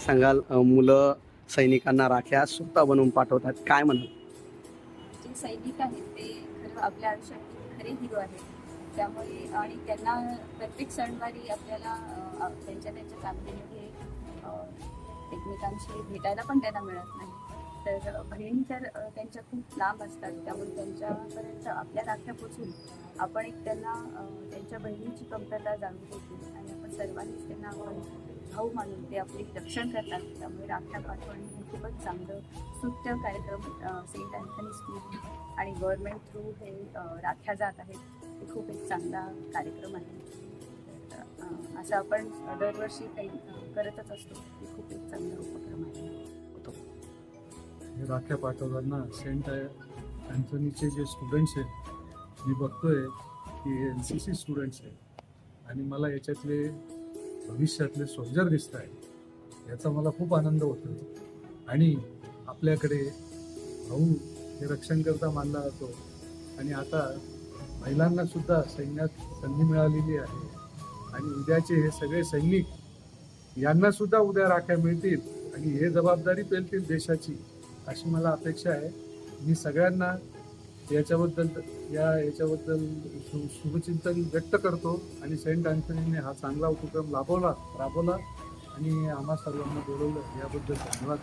सांगाल? मुलं सैनिकांना राख्या स्वतः बनवून पाठवतात, काय म्हणाल? जे सैनिक आहेत ते खरं आपल्या आयुष्यातील खरे हिरो आहेत. त्यामुळे आणि त्यांना प्रत्येक सणवारी आपल्याला त्यांच्या त्यांच्या फॅमिलीमध्ये एकमेकांशी भेटायला पण त्यांना मिळत नाही. तर बहिणी तर त्यांच्या खूप लांब असतात. त्यामुळे त्यांच्यापर्यंत आपल्या राख्या पोचून आपण एक त्यांना त्यांच्या बहिणीची कमतरता जाणून देतो आणि आपण सर्वांनीच त्यांना आपण भाऊ मानून ते आपले रक्षण करतात. त्यामुळे राख्या पाठवणे हे खूपच चांगलं स्तुत्य कार्यक्रम सेंट अँथनी स्कूल आणि गव्हर्नमेंट थ्रू हे राख्या जात आहेत. हे खूप एक चांगला कार्यक्रम आहे. तर असं आपण दरवर्षी काही करतच असतो. हे खूप एक चांगला उपक्रम आहे. हे राख्या पाठवताना सेंट अँथनीचे जे स्टुडंट्स आहेत, मी बघतोय की NCC स्टुडंट्स आहेत आणि मला याच्यातले भविष्यातले सोल्जर दिसत आहेत. याचा मला खूप आनंद होतो. आणि आपल्याकडे भाऊ हे रक्षणकर्ता मानला जातो आणि आता महिलांना सुद्धा सैन्यात संधी मिळालेली आहे आणि उद्याचे हे सगळे सैनिक यांना सुद्धा उद्या राख्या मिळतील आणि हे जबाबदारी पेलतील देशाची, अशी मला अपेक्षा आहे. मी सगळ्यांना याच्याबद्दल शुभचिंतन व्यक्त करतो आणि सेंट अँथनीने हा चांगला उपक्रम राबवला आणि आम्हा सर्वांना बोलवलं याबद्दल धन्यवाद.